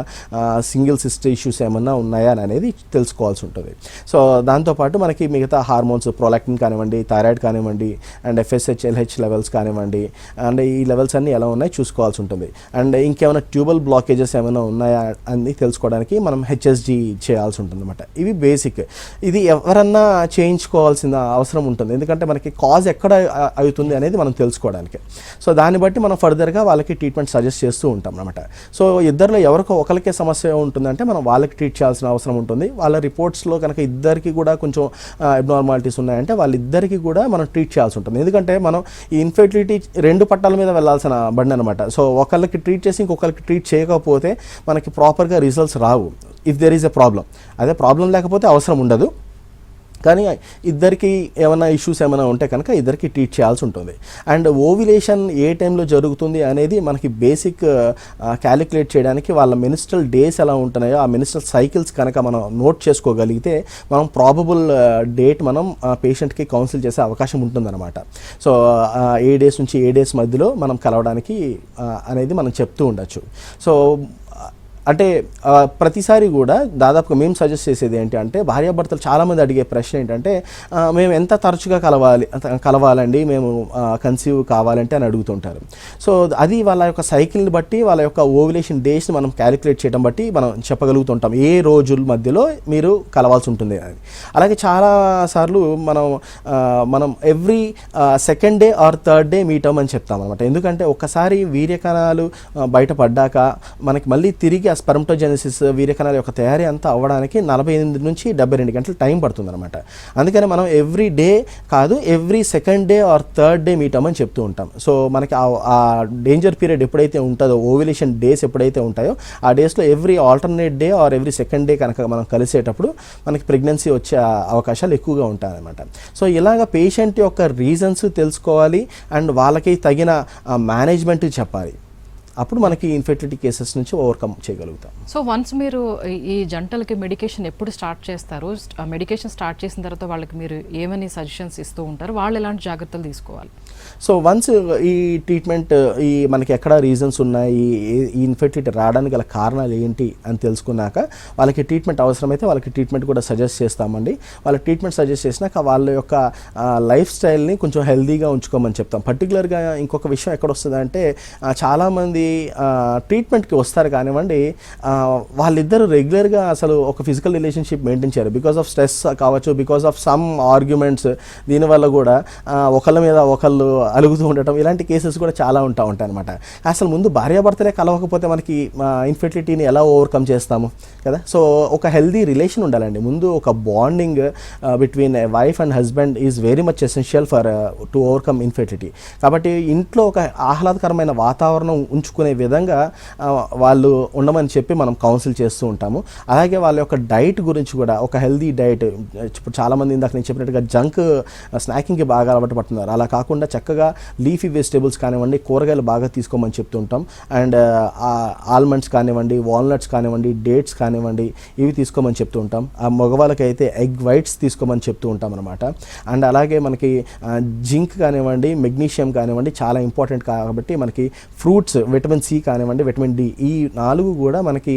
S2: సింగిల్ సిస్టర్ ఇష్యూస్ ఏమన్నా ఉన్నాయా అనేది తెలుసుకోవాల్సి ఉంటుంది. సో దాంతోపాటు మనకి మిగతా హార్మోన్స్, ప్రొలాక్టిన్ కానివ్వండి, థైరాయిడ్ కానివ్వండి, అండ్ FSH, LH లెవెల్స్ కానివ్వండి, అండ్ ఈ లెవెల్స్ అన్నీ ఎలా ఉన్నాయి చూసుకోవాల్సి ఉంటుంది. అండ్ ఇంకేమైనా ట్యూబల్ బ్లాకేజెస్ ఏమైనా ఉన్నాయా అని తెలుసుకోవడానికి మనం HSG చేయాల్సి ఉంటుంది అనమాట. ఇవి బేసిక్. ఇది ఎవరన్నా చేయించుకోవాల్సిన అవసరం ఉంటుంది, ఎందుకంటే మనకి కాజ్ ఎక్కడ అవుతుంది అనేది మనం తెలుసుకోవడానికి. సో దాన్ని బట్టి మనం ఫర్దర్గా వాళ్ళకి ట్రీట్మెంట్ సజెస్ట్ చేస్తూ ఉంటాం అనమాట. సో ఇద్దరిలో ఎవరికో ఒకరికే సమస్య ఉంటుందంటే మనం వాళ్ళకి ట్రీట్ చేయాల్సిన అవసరం ఉంటుంది. వాళ్ళ రిపోర్ట్స్లో కనుక ఇద్దరికి కూడా కొంచెం అబ్నార్మాలిటీస్ ఉన్నాయంటే వాళ్ళిద్దరికీ కూడా మనం ట్రీట్ చేయాల్సి ఉంటుంది. ఎందుకంటే మనం ఈ ఇన్ఫెర్టిలిటీ 2 పట్టాల మీద వెళ్ళాల్సిన బండి అనమాట. సో ఒకళ్ళకి ట్రీట్ చేసి ఇంకొకరికి ట్రీట్ చేయకపోతే మనకి ప్రాపర్గా results Rao. If there is a problem, అదే ప్రాబ్లం లేకపోతే అవసరం ఉండదు. కానీ ఇద్దరికి ఏమైనా ఇష్యూస్ ఏమైనా ఉంటే కనుక ఇద్దరికి ట్రీట్ చేయాల్సి ఉంటుంది. అండ్ ఓవ్యులేషన్ ఏ టైంలో జరుగుతుంది అనేది మనకి బేసిక్ క్యాలిక్యులేట్ చేయడానికి వాళ్ళ మెన్స్ట్రల్ డేస్ ఎలా ఉంటున్నాయో ఆ మెన్స్ట్రల్ సైకిల్స్ కనుక మనం నోట్ చేసుకోగలిగితే మనం ప్రాబబుల్ డేట్ మనం పేషెంట్కి కౌన్సిల్ చేసే అవకాశం ఉంటుందన్నమాట. సో ఏ డేస్ నుంచి ఏ డేస్ మధ్యలో మనం కలవడానికి అనేది మనం చెప్తూ ఉండొచ్చు. సో అంటే ప్రతిసారి కూడా దాదాపుగా మేము సజెస్ట్ చేసేది ఏంటి అంటే భార్యాభర్తలు చాలామంది అడిగే ప్రశ్న ఏంటంటే మేము ఎంత తరచుగా కలవాలండి మేము కన్సీవ్ కావాలంటే అని అడుగుతుంటారు. సో అది వాళ్ళ యొక్క సైకిల్ని బట్టి వాళ్ళ యొక్క ఓవ్యులేషన్ డేస్ని మనం క్యాలిక్యులేట్ చేయడం బట్టి మనం చెప్పగలుగుతుంటాం ఏ రోజుల మధ్యలో మీరు కలవాల్సి ఉంటుంది అని. అలాగే చాలాసార్లు మనం every second day or third day meet అవ్వమని చెప్తాం అనమాట. ఎందుకంటే ఒక్కసారి వీర్యకణాలు బయటపడ్డాక మనకి మళ్ళీ తిరిగి ఆ స్పెర్మటోజెనసిస్ వీర్యకణాల యొక్క తయారీ అంతా అవ్వడానికి 48 నుంచి 72 గంటలు టైం పడుతుంది అనమాట. అందుకని మనం ఎవ్రీ డే కాదు every second day or third day meet అవ్వమని చెప్తూ ఉంటాం. సో మనకి ఆ డేంజర్ పీరియడ్ ఎప్పుడైతే ఉంటుందో ఓవ్యులేషన్ డేస్ ఎప్పుడైతే ఉంటాయో ఆ డేస్లో every alternate day or every second day కనుక మనం కలిసేటప్పుడు మనకి ప్రెగ్నెన్సీ వచ్చే అవకాశాలు ఎక్కువగా ఉంటాయి అనమాట. సో ఇలాగ పేషెంట్ యొక్క రీజన్స్ తెలుసుకోవాలి అండ్ వాళ్ళకి తగిన మేనేజ్మెంట్ చెప్పాలి. అప్పుడు మనకి ఇన్ఫెర్టిలిటీ కేసెస్ నుంచి ఓవర్కమ్ చేయగలుగుతాం.
S1: సో వన్స్ మీరు ఈ జంటలకి మెడికేషన్ ఎప్పుడు స్టార్ట్ చేస్తారు, మెడికేషన్ స్టార్ట్ చేసిన తర్వాత వాళ్ళకి మీరు ఏమని సజెషన్స్ ఇస్తూ ఉంటారు, వాళ్ళు ఎలాంటి జాగ్రత్తలు తీసుకోవాలి?
S2: సో వన్స్ ఈ ట్రీట్మెంట్ మనకి ఎక్కడ రీజన్స్ ఉన్నాయి, ఈ ఇన్ఫెర్టిలిటీ రావడానికి గల కారణాలు ఏంటి అని తెలుసుకున్నాక వాళ్ళకి ట్రీట్మెంట్ అవసరమైతే వాళ్ళకి ట్రీట్మెంట్ కూడా సజెస్ట్ చేస్తామండి. వాళ్ళ ట్రీట్మెంట్ సజెస్ట్ చేసినాక వాళ్ళ యొక్క లైఫ్ స్టైల్ని కొంచెం హెల్దీగా ఉంచుకోమని చెప్తాం. పర్టికులర్గా ఇంకొక విషయం ఎక్కడ వస్తుందంటే చాలామంది ట్రీట్మెంట్కి వస్తారు కానివ్వండి, వాళ్ళిద్దరూ రెగ్యులర్గా అసలు ఒక ఫిజికల్ రిలేషన్షిప్ మెయింటైన్ చేయరు. బికాస్ ఆఫ్ స్ట్రెస్ కావచ్చు, బికాస్ ఆఫ్ సమ్ ఆర్గ్యుమెంట్స్, దీనివల్ల కూడా ఒకళ్ళ మీద ఒకళ్ళు అలుగుతూ ఉండటం, ఇలాంటి కేసెస్ కూడా చాలా ఉంటాయి అనమాట. అసలు ముందు భార్యాభర్తలే కలవకపోతే మనకి ఇన్ఫెర్టిలిటీని ఎలా ఓవర్కమ్ చేస్తాము కదా. సో ఒక హెల్దీ రిలేషన్ ఉండాలండి. ముందు ఒక bonding between a wife and husband is very much essential for to overcome infertility. కాబట్టి ఇంట్లో ఒక ఆహ్లాదకరమైన వాతావరణం ఉంచుకునే విధంగా వాళ్ళు ఉండమని చెప్పి మనం కౌన్సిల్ చేస్తూ ఉంటాము. అలాగే వాళ్ళ యొక్క డైట్ గురించి కూడా ఒక హెల్దీ డైట్, ఇప్పుడు చాలామంది ఇందాక నేను చెప్పినట్టుగా జంక్ స్నాకింగ్కి బాగా అలవాటు పడుతున్నారు. అలా కాకుండా చక్కగా లీఫీ వెజిటేబుల్స్ కానివ్వండి, కూరగాయలు బాగా తీసుకోమని చెప్తూ ఉంటాం. అండ్ ఆల్మండ్స్ కానివ్వండి, వాల్నట్స్ కానివ్వండి, డేట్స్ కానివ్వండి, ఇవి తీసుకోమని చెప్తూ ఉంటాం. ఆ మగవాళ్ళకైతే ఎగ్ వైట్స్ తీసుకోమని చెప్తూ ఉంటాం అనమాట. అండ్ అలాగే మనకి జింక్ కానివ్వండి, మెగ్నీషియం కానివ్వండి చాలా ఇంపార్టెంట్ కాబట్టి మనకి ఫ్రూట్స్, విటమిన్ సి కానివ్వండి, విటమిన్ డి, ఈ 4 కూడా మనకి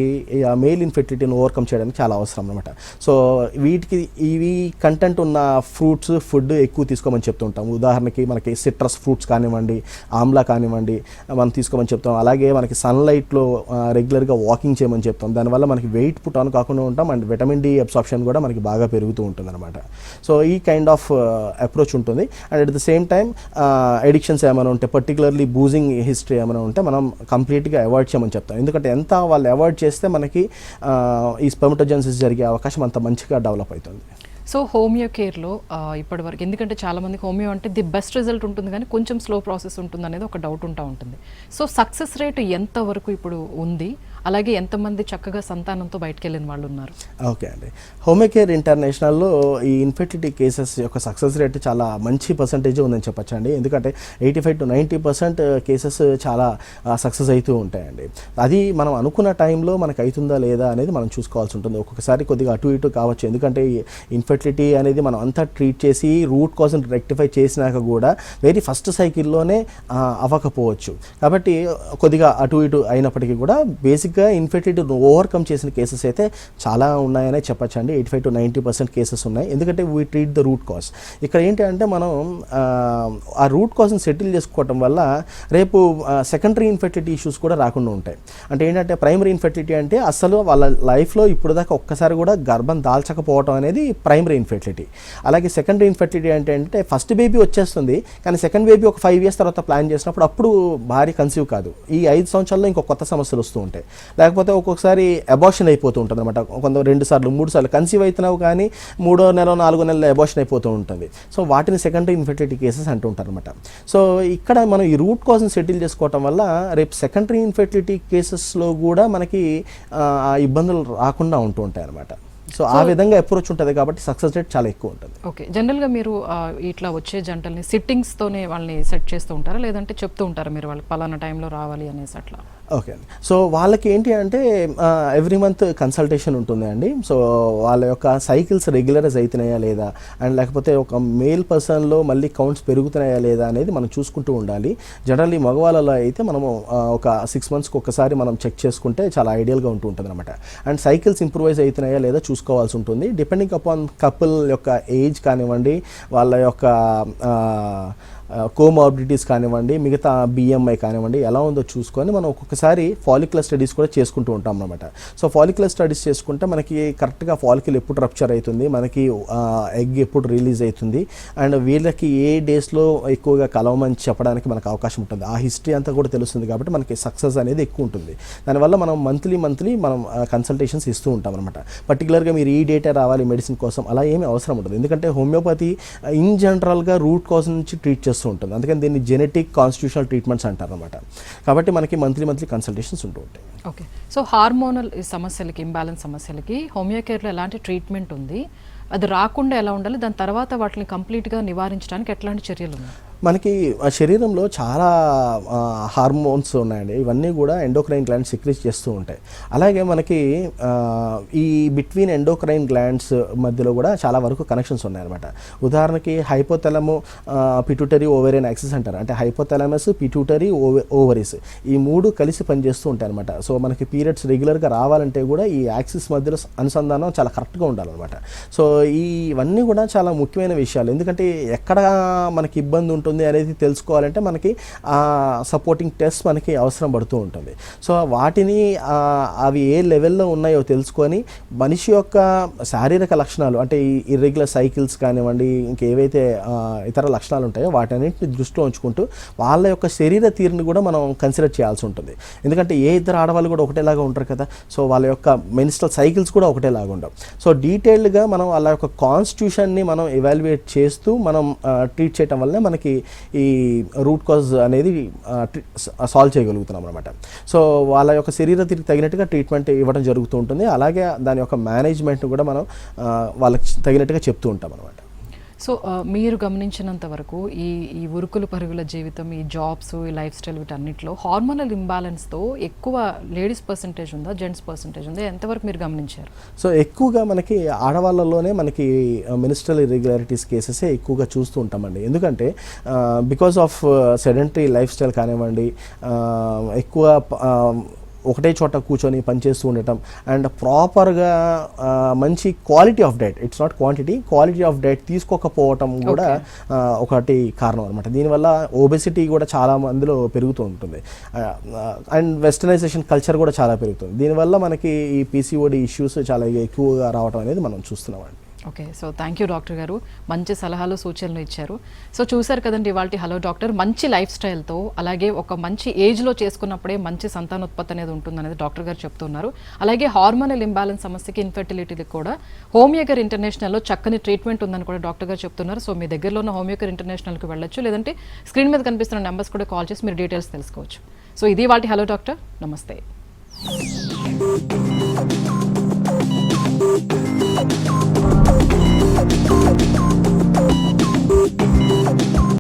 S2: మేల్ ఇన్ఫెర్టిలిటీని ఓవర్కమ్ చేయడానికి చాలా అవసరం అనమాట. సో ఇవి కంటెంట్ ఉన్న ఫ్రూట్స్ ఫుడ్ ఎక్కువ తీసుకోమని చెప్తుంటాం. ఉదాహరణకి మనకి సిట్రస్ ఫ్రూట్స్ కానివ్వండి, ఆమ్లా కానివ్వండి మనం తీసుకోమని చెప్తాం. అలాగే మనకి సన్లైట్లో రెగ్యులర్గా వాకింగ్ చేయమని చెప్తాం. దానివల్ల మనకి వెయిట్ పుట్ ఆన్ కాకుండా ఉంటాం అండ్ విటమిన్ డి అబ్సార్ప్షన్ కూడా మనకి బాగా పెరుగుతూ ఉంటుంది అనమాట. సో ఈ కైండ్ ఆఫ్ అప్రోచ్ ఉంటుంది. And at the same time addictions ఏమైనా ఉంటే, పర్టికులర్లీ బూజింగ్ హిస్టరీ ఏమైనా ఉంటే మనం కంప్లీట్గా అవాయిడ్ చేయమని చెప్తాం. ఎందుకంటే ఎంత వాళ్ళు అవాయిడ్ చేస్తే మనకి ఈ స్పెర్మటోజెనసిస్ జరిగే అవకాశం అంత మంచిగా డెవలప్ అవుతుంది.
S1: సో హోమియో కేర్లో ఇప్పటివరకు, ఎందుకంటే చాలామందికి హోమియో అంటే ది బెస్ట్ రిజల్ట్ ఉంటుంది కానీ కొంచెం స్లో ప్రాసెస్ ఉంటుంది అనేది ఒక డౌట్ ఉంటుంది. సో సక్సెస్ రేట్ ఎంతవరకు ఇప్పుడు ఉంది, అలాగే ఎంతమంది చక్కగా సంతానంతో బయటకు వెళ్ళిన వాళ్ళు ఉన్నారు?
S2: ఓకే అండి, హోమియో కేర్ ఇంటర్నేషనల్లో ఈ ఇన్ఫెర్టిలిటీ కేసెస్ యొక్క సక్సెస్ రేట్ చాలా మంచి పర్సంటేజ్ ఉందని చెప్పచ్చు అండి. ఎందుకంటే 85 to 90% కేసెస్ చాలా సక్సెస్ అవుతూ ఉంటాయండి. అది మనం అనుకున్న టైంలో మనకు అవుతుందా లేదా అనేది మనం చూసుకోవాల్సి ఉంటుంది. ఒక్కొక్కసారి కొద్దిగా అటు ఇటు కావచ్చు. ఎందుకంటే ఇన్ఫెర్టిలిటీ అనేది మనం అంతా ట్రీట్ చేసి రూట్ కాజ్ని రెక్టిఫై చేసినాక కూడా వెరీ ఫస్ట్ సైకిల్లోనే అవ్వకపోవచ్చు. కాబట్టి కొద్దిగా అటు ఇటు అయినప్పటికీ కూడా బేసిక్గా ఇన్ఫెర్టిలిటీ ఓవర్కమ్ చేసిన కేసెస్ అయితే చాలా ఉన్నాయనే చెప్పచ్చు అండి. 85 to 90% కేసెస్ ఉన్నాయి. ఎందుకంటే we treat the root cause. ఇక్కడ ఏంటి అంటే మనం ఆ రూట్ కాజ్ని సెటిల్ చేసుకోవటం వల్ల రేపు సెకండరీ ఇన్ఫెర్టిలిటీ ఇష్యూస్ కూడా రాకుండా ఉంటాయి. అంటే ఏంటంటే ప్రైమరీ ఇన్ఫెర్టిలిటీ అంటే అసలు వాళ్ళ లైఫ్లో ఇప్పుడు దాకా ఒక్కసారి కూడా గర్భం దాల్చకపోవటం అనేది ప్రైమరీ ఇన్ఫెర్టిలిటీ. అలాగే సెకండరీ ఇన్ఫెర్టిలిటీ అంటే ఫస్ట్ బేబీ వచ్చేస్తుంది కానీ సెకండ్ బేబీ ఒక 5 years తర్వాత ప్లాన్ చేసినప్పుడు అప్పుడు భార్య కన్సీవ్ కాదు. ఈ 5 సంవత్సరాల్లో ఇంకో కొత్త సమస్యలు వస్తూ ఉంటాయి. లేకపోతే ఒక్కొక్కసారి అబార్షన్ అయిపోతూ ఉంటుంది అనమాట. కొంత 2 సార్లు 3 సార్లు కన్సీవ్ అవుతున్నావు కానీ 3వ నెల 4వ నెలలో అబార్షన్ అయిపోతూ ఉంటుంది. సో వాటిని సెకండరీ ఇన్ఫెర్టిలిటీ కేసెస్ అంటూ ఉంటారు అనమాట. సో ఇక్కడ మనం ఈ రూట్ కాజ్ని సెటిల్ చేసుకోవటం వల్ల రేపు సెకండరీ ఇన్ఫెర్టిలిటీ కేసెస్లో కూడా మనకి ఇబ్బందులు రాకుండా ఉంటూ ఉంటాయి అనమాట. సో ఆ విధంగా అప్రోచ్ ఉంటుంది కాబట్టి సక్సెస్ రేట్ చాలా ఎక్కువ ఉంటుంది.
S1: ఓకే, జనరల్గా మీరు ఇట్లా వచ్చే జంటల్ని సిట్టింగ్స్తోనే వాళ్ళని సెట్ చేస్తూ ఉంటారా, లేదంటే చెప్తూ ఉంటారా మీరు వాళ్ళకి పలానా టైంలో రావాలి అనేసి అట్లా?
S2: ఓకే అండి. సో వాళ్ళకి ఏంటి అంటే ఎవ్రీ మంత్ కన్సల్టేషన్ ఉంటుంది అండి. సో వాళ్ళ యొక్క సైకిల్స్ రెగ్యులరైజ్ అవుతున్నాయా లేదా, అండ్ లేకపోతే ఒక మేల్ పర్సన్లో మళ్ళీ కౌంట్స్ పెరుగుతున్నాయా లేదా అనేది మనం చూసుకుంటూ ఉండాలి. జనరల్లీ మగవాళ్ళలో అయితే మనము ఒక 6 monthsకి ఒకసారి మనం చెక్ చేసుకుంటే చాలా ఐడియల్గా ఉంటుంది అనమాట. అండ్ సైకిల్స్ ఇంప్రూవైజ్ అవుతున్నాయా లేదా చూసుకోవాల్సి ఉంటుంది. డిపెండింగ్ అపాన్ కపుల్ యొక్క ఏజ్ కానివ్వండి, వాళ్ళ యొక్క కోమార్బిడిటీస్ కానివ్వండి, మిగతా BMI కానివ్వండి ఎలా ఉందో చూసుకొని మనం ఒక్కొక్కసారి ఫాలిక్యులర్ స్టడీస్ కూడా చేసుకుంటూ ఉంటాం అనమాట. సో ఫాలిక్యులర్ స్టడీస్ చేసుకుంటే మనకి కరెక్ట్గా ఫాలిక్యుల్ ఎప్పుడు రప్చర్ అవుతుంది, మనకి ఎగ్ ఎప్పుడు రిలీజ్ అవుతుంది, అండ్ వీళ్ళకి ఏ డేస్లో ఎక్కువగా కలవమని చెప్పడానికి మనకు అవకాశం ఉంటుంది. ఆ హిస్టరీ అంతా కూడా తెలుస్తుంది కాబట్టి మనకి సక్సెస్ అనేది ఎక్కువ ఉంటుంది. దానివల్ల మనం మంత్లీ మనం కన్సల్టేషన్స్ ఇస్తూ ఉంటాం అనమాట. పర్టికులర్గా మీరు ఈ డేటా రావాలి మెడిసిన్ కోసం అలా ఏమీ అవసరం ఉంటుంది. ఎందుకంటే హోమియోపతి ఇన్ జనరల్గా రూట్ కాజ్ నుంచి ట్రీట్ చేస్తూ ఉంటుంది. అందుకని దీన్ని జెనెటిక్ కాన్స్టిట్యూషనల్ ట్రీట్మెంట్స్ అంటారు అనమాట. కాబట్టి మనకి మంత్లీ కన్సల్టేషన్స్ ఉంటూ ఉంటాయి.
S1: ఓకే. సో హార్మోనల్ సమస్యలకి, ఇంబ్యాలెన్స్ సమస్యలకి హోమియో కేర్లో ఎలాంటి ట్రీట్మెంట్ ఉంది, అది రాకుండా ఎలా ఉండాలి, దాని తర్వాత వాటిని కంప్లీట్గా నివారించడానికి ఎట్లాంటి చర్యలు ఉన్నాయి?
S2: మనకి శరీరంలో చాలా హార్మోన్స్ ఉన్నాయండి. ఇవన్నీ కూడా ఎండోక్రైన్ గ్లాండ్స్ సెక్రీట్ చేస్తూ ఉంటాయి. అలాగే మనకి ఈ బిట్వీన్ ఎండోక్రైన్ గ్లాండ్స్ మధ్యలో కూడా చాలా వరకు కనెక్షన్స్ ఉన్నాయన్నమాట. ఉదాహరణకి హైపోథాలము పిట్యూటరీ ఓవేరియన్ యాక్సిస్ అంటారు. అంటే హైపోథాలమస్, పిట్యూటరీ, ఓవరీస్ ఈ 3 కలిసి పనిచేస్తూ ఉంటాయి అనమాట. సో మనకి పీరియడ్స్ రెగ్యులర్గా రావాలంటే కూడా ఈ యాక్సిస్ మధ్యలో అనుసంధానం చాలా కరెక్ట్గా ఉండాలన్నమాట. సో ఇవన్నీ కూడా చాలా ముఖ్యమైన విషయాలు. ఎందుకంటే ఎక్కడ మనకి ఇబ్బంది ఉంటుంది అనేది తెలుసుకోవాలంటే మనకి సపోర్టింగ్ టెస్ట్ మనకి అవసరం పడుతూ ఉంటుంది. సో వాటిని అవి ఏ లెవెల్లో ఉన్నాయో తెలుసుకొని మనిషి యొక్క శారీరక లక్షణాలు అంటే ఈ ఇర్రెగ్యులర్ సైకిల్స్ కానివ్వండి, ఇంకేవైతే ఇతర లక్షణాలు ఉంటాయో వాటన్నిటిని దృష్టిలో ఉంచుకుంటూ వాళ్ళ యొక్క శరీర తీరుని కూడా మనం కన్సిడర్ చేయాల్సి ఉంటుంది. ఎందుకంటే ఏ ఇద్దరు ఆడవాళ్ళు కూడా ఒకటేలాగా ఉంటారు కదా. సో వాళ్ళ యొక్క మెన్స్ట్రల్ సైకిల్స్ కూడా ఒకటేలాగా ఉండవు. సో డీటెయిల్డ్గా మనం వాళ్ళ యొక్క కాన్స్టిట్యూషన్ని మనం ఎవాల్యుయేట్ చేస్తూ మనం ట్రీట్ చేయటం వల్లనే మనకి ఈ రూట్ కాజ్ అనేది సాల్వ్ చేయగలుగుతున్నాం అనమాట. సో వాళ్ళ యొక్క శరీర తీరుకి తగినట్టుగా ట్రీట్మెంట్ ఇవ్వడం జరుగుతూ ఉంటుంది. అలాగే దాని యొక్క మేనేజ్మెంట్ కూడా మనం వాళ్ళకి తగినట్టుగా చెప్తూ ఉంటాం అనమాట.
S1: సో మీరు గమనించినంత వరకు ఈ ఉరుకులు పరుగుల జీవితం, ఈ జాబ్స్, ఈ లైఫ్ స్టైల్ వీటన్నిటిలో హార్మోనల్ ఇంబ్యాలెన్స్తో ఎక్కువ లేడీస్ పర్సంటేజ్ ఉందా, జెంట్స్ పర్సంటేజ్ ఉందా, ఎంతవరకు మీరు గమనించారు?
S2: సో ఎక్కువగా మనకి ఆడవాళ్ళలోనే మనకి మెన్స్ట్రల్ ఇర్రెగ్యులారిటీస్ కేసెసే ఎక్కువగా చూస్తూ ఉంటామండి. ఎందుకంటే because of sedentary life style కానివ్వండి, ఎక్కువ ఒకటే చోట కూర్చొని పనిచేస్తూ ఉండటం, అండ్ ప్రాపర్గా మంచి quality of diet, it's not quantity, quality of diet తీసుకోకపోవటం కూడా ఒకటి కారణం అనమాట. దీనివల్ల ఓబెసిటీ కూడా చాలా మందిలో పెరుగుతూ ఉంటుంది. అండ్ వెస్టర్నైజేషన్ కల్చర్ కూడా చాలా పెరుగుతుంది. దీనివల్ల మనకి ఈ PCOD ఇష్యూస్ చాలా ఎక్కువగా రావడం అనేది మనం చూస్తున్నామండి.
S1: Okay. So thank you doctor గారు, మంచి సలహాలు సూచనలు ఇచ్చారు. సో చూసారు కదండి ఇవాళ హలో డాక్టర్, మంచి లైఫ్ స్టైల్తో అలాగే ఒక మంచి ఏజ్లో చేసుకున్నప్పుడే మంచి సంతానోత్పత్తి అనేది ఉంటుందనేది డాక్టర్ గారు చెప్తున్నారు. అలాగే హార్మోనల్ ఇంబ్యాలెన్స్ సమస్యకి, ఇన్ఫెర్టిలిటీకి కూడా హోమియో కేర్ ఇంటర్నేషనల్లో చక్కని ట్రీట్మెంట్ ఉందని కూడా డాక్టర్ గారు చెప్తున్నారు. సో మీ దగ్గరలో ఉన్న హోమియో కేర్ ఇంటర్నేషనల్కి వెళ్ళొచ్చు, లేదంటే స్క్రీన్ మీద కనిపిస్తున్న నెంబర్స్ కూడా కాల్ చేసి మీరు డీటెయిల్స్ తెలుసుకోవచ్చు. సో ఇది ఇవాళ హలో డాక్టర్. నమస్తే.
S3: Thank you.